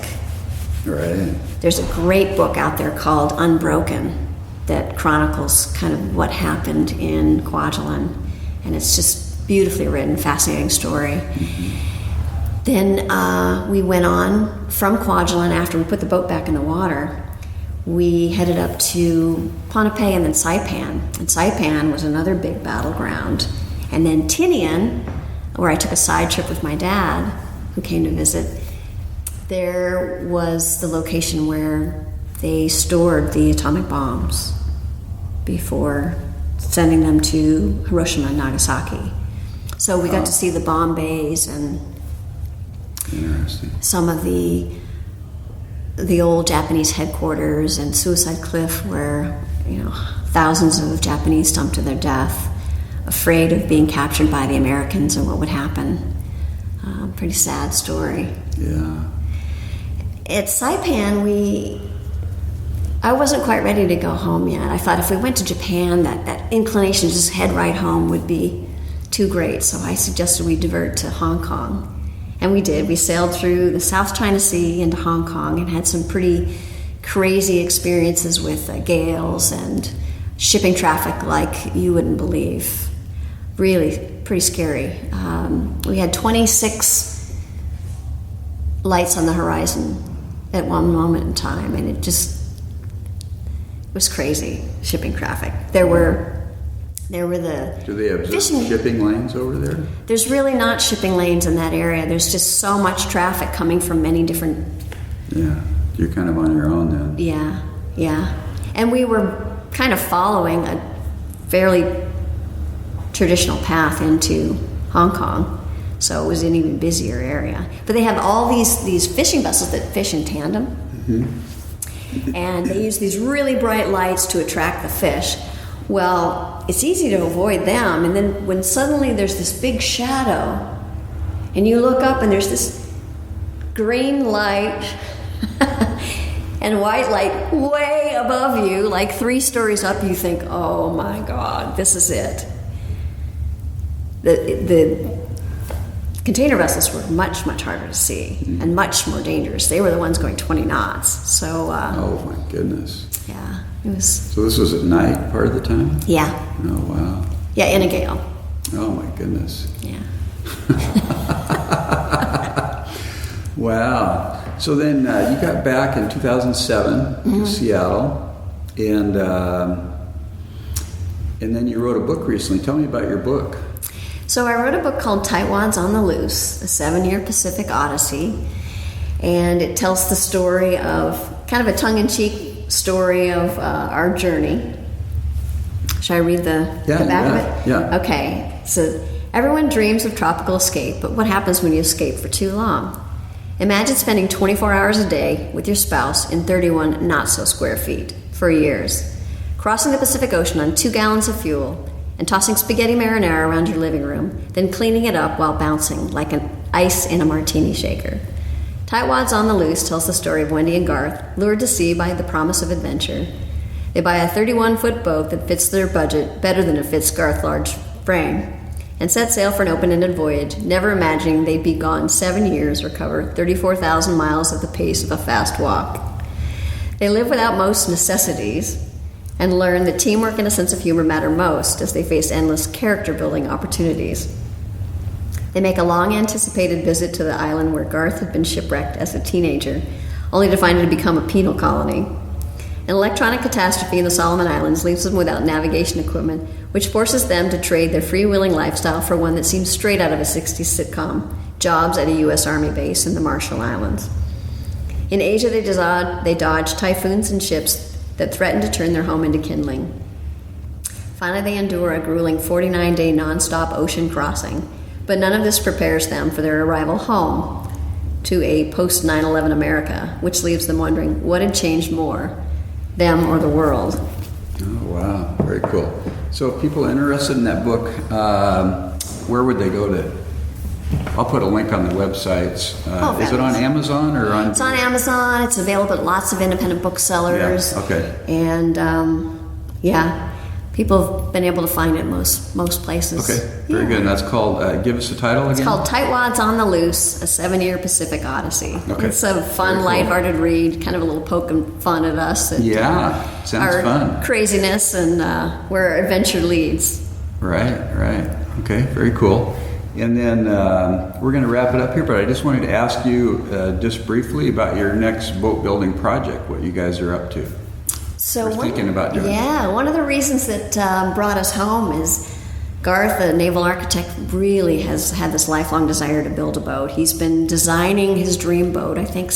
Right. There's a great book out there called Unbroken that chronicles kind of what happened in Kwajalein, and it's just beautifully written, fascinating story. Mm-hmm. Then we went on from Kwajalein after we put the boat back in the water. We headed up to Ponape and then Saipan. And Saipan was another big battleground. And then Tinian, where I took a side trip with my dad, who came to visit, there was the location where they stored the atomic bombs before sending them to Hiroshima and Nagasaki. So we got to see the bomb bays and some of the old Japanese headquarters and Suicide Cliff, where thousands of Japanese dumped to their death, afraid of being captured by the Americans and what would happen. Pretty sad story. Yeah. At Saipan, I wasn't quite ready to go home yet. I thought if we went to Japan, that inclination to just head right home would be too great. So I suggested we divert to Hong Kong. And we did. We sailed through the South China Sea into Hong Kong and had some pretty crazy experiences with gales and shipping traffic like you wouldn't believe. Really pretty scary. We had 26 lights on the horizon at one moment in time, and it was crazy, shipping traffic. There were the... Do they have shipping lanes over there? There's really not shipping lanes in that area. There's just so much traffic coming from many different... Yeah, you're kind of on your own then. Yeah. And we were kind of following a fairly traditional path into Hong Kong, so it was an even busier area. But they have all these fishing vessels that fish in tandem, mm-hmm. and they use these really bright lights to attract the fish. Well, it's easy to avoid them, and then when suddenly there's this big shadow, and you look up and there's this green light and white light way above you, like 3 stories up, you think, oh my God, this is it. The container vessels were much, much harder to see and much more dangerous. They were the ones going 20 knots. So. Oh my goodness. Yeah, it was. So this was at night part of the time? Yeah. Oh wow. Yeah, in a gale. Oh my goodness. Yeah. Wow. So then you got back in 2007 mm-hmm. to Seattle, and then you wrote a book recently. Tell me about your book. So I wrote a book called Tightwads on the Loose, a 7-year Pacific Odyssey, and it tells the story of, kind of a tongue-in-cheek story of our journey. Should I read the back of it? Yeah. Okay. So everyone dreams of tropical escape, but what happens when you escape for too long? Imagine spending 24 hours a day with your spouse in 31 not-so-square feet for years, crossing the Pacific Ocean on 2 gallons of fuel, and tossing spaghetti marinara around your living room, then cleaning it up while bouncing like an ice in a martini shaker. Tightwads on the Loose tells the story of Wendy and Garth, lured to sea by the promise of adventure. They buy a 31-foot boat that fits their budget better than it fits Garth's large frame, and set sail for an open-ended voyage, never imagining they'd be gone 7 years or cover 34,000 miles at the pace of a fast walk. They live without most necessities, and learn that teamwork and a sense of humor matter most as they face endless character-building opportunities. They make a long-anticipated visit to the island where Garth had been shipwrecked as a teenager, only to find it had become a penal colony. An electronic catastrophe in the Solomon Islands leaves them without navigation equipment, which forces them to trade their freewheeling lifestyle for one that seems straight out of a 60s sitcom, jobs at a U.S. Army base in the Marshall Islands. In Asia, they dodge typhoons and ships that threaten to turn their home into kindling. Finally, they endure a grueling 49-day non-stop ocean crossing, but none of this prepares them for their arrival home to a post-9/11 America, which leaves them wondering what had changed more, them or the world. Oh, wow. Very cool. So if people are interested in that book, where would they go to? I'll put a link on the websites. Is it on Amazon or on? It's on Amazon. It's available at lots of independent booksellers. Yeah, okay. And people have been able to find it most places. Okay, very good. And that's called, give us the title again. It's called Tightwads on the Loose, a 7-year Pacific Odyssey. Okay. It's a fun, cool. lighthearted read, kind of a little poking fun at us. At, sounds our fun. Craziness and where our adventure leads. Right. Okay, very cool. And then we're going to wrap it up here, but I just wanted to ask you just briefly about your next boat building project, what you guys are up to. So we're thinking about doing. Yeah, one of the reasons that brought us home is Garth, the naval architect, really has had this lifelong desire to build a boat. He's been designing his dream boat, I think,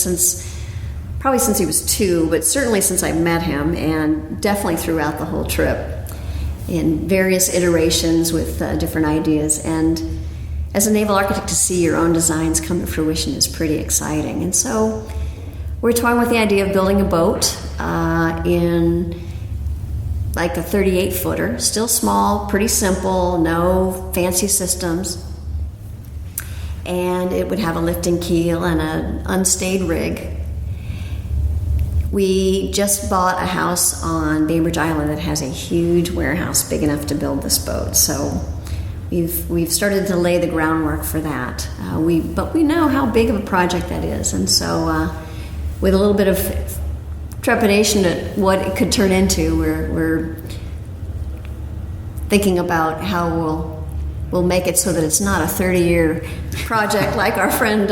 probably since he was 2, but certainly since I met him, and definitely throughout the whole trip in various iterations with different ideas. And as a naval architect, to see your own designs come to fruition is pretty exciting. And so we're toying with the idea of building a boat in like a 38-footer, still small, pretty simple, no fancy systems. And it would have a lifting keel and an unstayed rig. We just bought a house on Bainbridge Island that has a huge warehouse big enough to build this boat. So we've started to lay the groundwork for that. But we know how big of a project that is. And so with a little bit of trepidation at what it could turn into, we're thinking about how we'll make it so that it's not a 30-year project like our friend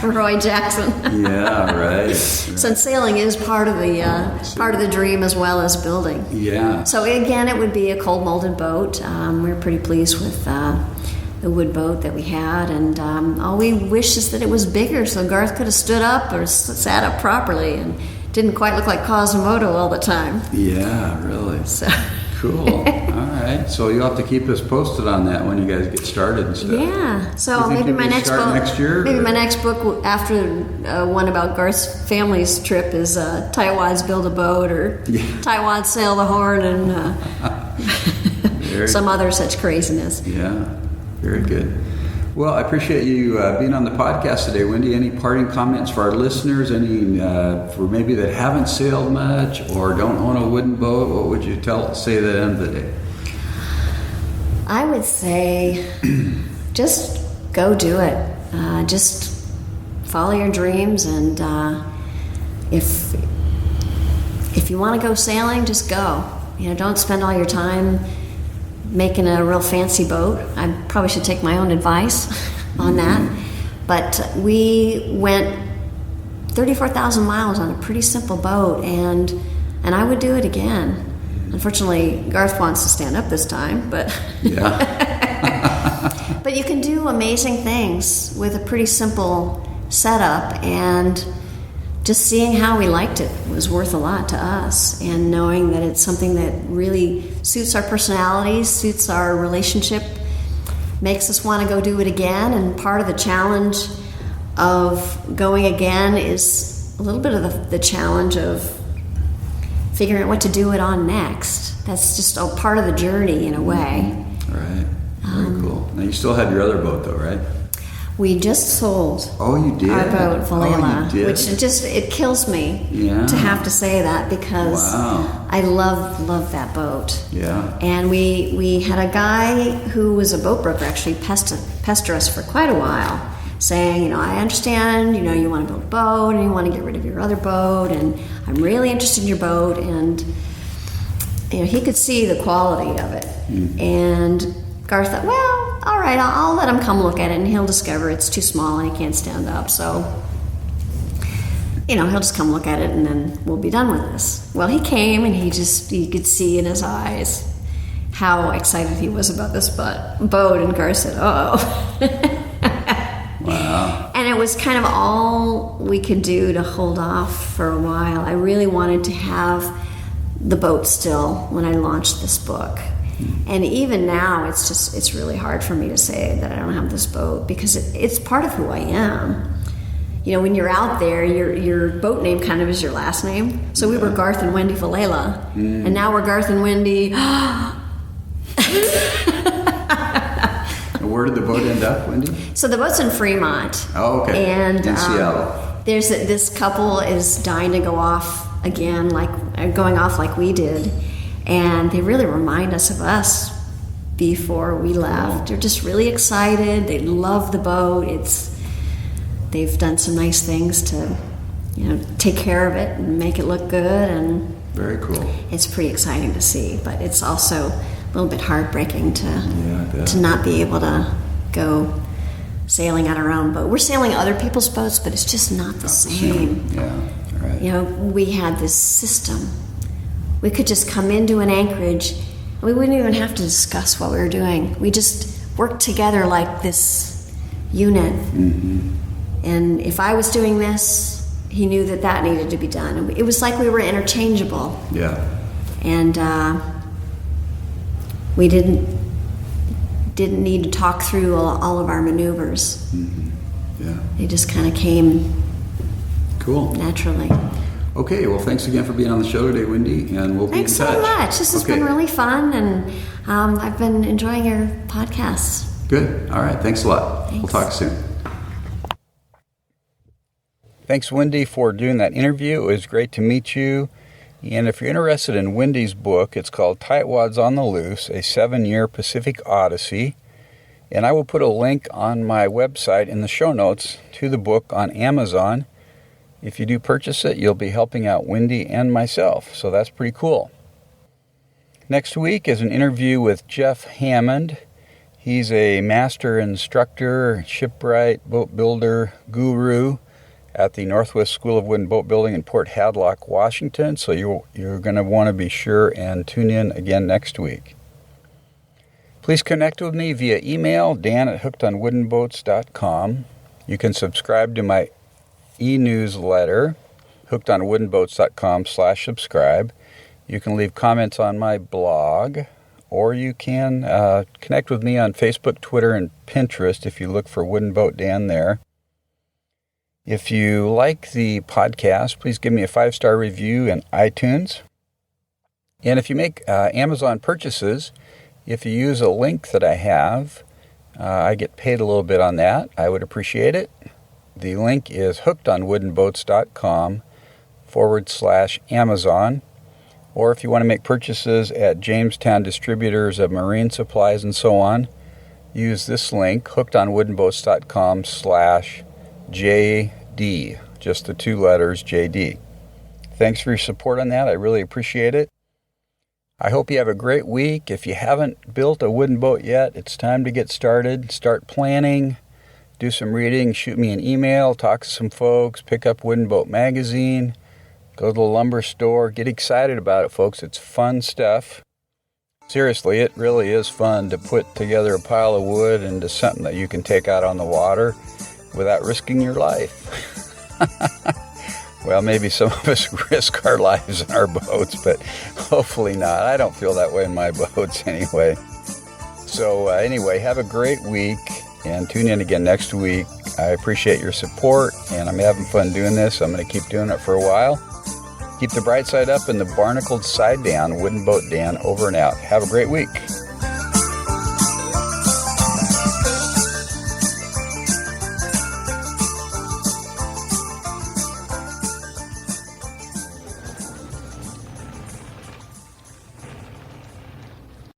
Roy Jackson. Yeah, right. Since sailing is part of the dream as well as building. Yeah. So again, it would be a cold molded boat. We're pretty pleased with the wood boat that we had, and all we wish is that it was bigger so Garth could have stood up or sat up properly and didn't quite look like Quasimodo all the time. Yeah, really. So. Cool. All right. So you'll have to keep us posted on that when you guys get started and stuff. Yeah. So maybe my next book next year. Maybe my next book after one about Garth's family's trip is Tightwads Build a Boat or Tightwads Sail the Horn and some other such craziness. Yeah. Very good. Well, I appreciate you being on the podcast today, Wendy. Any parting comments for our listeners? Any for maybe that haven't sailed much or don't own a wooden boat? What would you say at the end of the day? I would say just go do it. Just follow your dreams, and if you want to go sailing, just go. Don't spend all your time making a real fancy boat. I probably should take my own advice on that. But we went 34,000 miles on a pretty simple boat, and I would do it again. Unfortunately, Garth wants to stand up this time, but but you can do amazing things with a pretty simple setup, and just seeing how we liked it was worth a lot to us, and knowing that it's something that really suits our personalities, suits our relationship, makes us want to go do it again. And part of the challenge of going again is a little bit of the challenge of figuring out what to do it on next. That's just a part of the journey in a way. Right. Very cool. Now you still have your other boat though, right? We just sold our boat, Valela, you did? which it kills me to have to say that, because I love that boat. Yeah. And we had a guy who was a boat broker actually pester us for quite a while, saying, I understand, you want to build a boat and you want to get rid of your other boat, and I'm really interested in your boat. And he could see the quality of it. And Garth thought, well, all right, I'll let him come look at it, and he'll discover it's too small and he can't stand up. So, he'll just come look at it, and then we'll be done with this. Well, he came, and you could see in his eyes how excited he was about this boat. And Garth said, oh. Wow. And it was kind of all we could do to hold off for a while. I really wanted to have the boat still when I launched this book. And even now, it's really hard for me to say that I don't have this boat, because it's part of who I am. When you're out there, your boat name kind of is your last name. So we were Garth and Wendy Valela, and now we're Garth and Wendy. Where did the boat end up, Wendy? So the boat's in Fremont. Oh, okay. And in Seattle. This couple is dying to go off again, going off like we did. And they really remind us of us before we left. They're just really excited. They love the boat. They've done some nice things to, take care of it and make it look good. And very cool. It's pretty exciting to see, but it's also a little bit heartbreaking to not be able to go sailing on our own boat. We're sailing other people's boats, but it's just not the same. Yeah, right. We had this system. We could just come into an anchorage, and we wouldn't even have to discuss what we were doing. We just worked together like this unit. Mm-hmm. And if I was doing this, he knew that needed to be done. And it was like we were interchangeable. Yeah. And we didn't need to talk through all of our maneuvers. Mm-hmm. Yeah. They just kind of came cool naturally. Okay, well, thanks again for being on the show today, Wendy, and we'll be in touch. Thanks so much. This has been really fun, and I've been enjoying your podcasts. Good. All right. Thanks a lot. Thanks. We'll talk soon. Thanks, Wendy, for doing that interview. It was great to meet you. And if you're interested in Wendy's book, it's called Tightwads on the Loose, a 7-year Pacific Odyssey. And I will put a link on my website in the show notes to the book on Amazon. If you do purchase it, you'll be helping out Wendy and myself, so that's pretty cool. Next week is an interview with Jeff Hammond. He's a master instructor, shipwright, boat builder, guru at the Northwest School of Wood and Boat Building in Port Hadlock, Washington. So you're going to want to be sure and tune in again next week. Please connect with me via email, dan@hookedonwoodenboats.com. You can subscribe to my e-newsletter, hookedonwoodenboats.com/subscribe. You can leave comments on my blog, or you can connect with me on Facebook, Twitter, and Pinterest if you look for Wooden Boat Dan there. If you like the podcast, please give me a 5-star review in iTunes. And if you make Amazon purchases, if you use a link that I have, I get paid a little bit on that. I would appreciate it. The link is hookedonwoodenboats.com/Amazon. Or if you want to make purchases at Jamestown Distributors of Marine Supplies and so on, use this link, hookedonwoodenboats.com/JD, just the 2 letters, JD. Thanks for your support on that. I really appreciate it. I hope you have a great week. If you haven't built a wooden boat yet, it's time to get started. Start planning, do some reading, shoot me an email, talk to some folks, pick up Wooden Boat magazine, go to the lumber store. Get excited about it, folks. It's fun stuff. Seriously, it really is fun to put together a pile of wood into something that you can take out on the water without risking your life. Well, maybe some of us risk our lives in our boats, but hopefully not. I don't feel that way in my boats anyway. So anyway, have a great week and tune in again next week. I appreciate your support, and I'm having fun doing this. I'm going to keep doing it for a while. Keep the bright side up and the barnacled side down. Wooden Boat Dan over and out. Have a great week.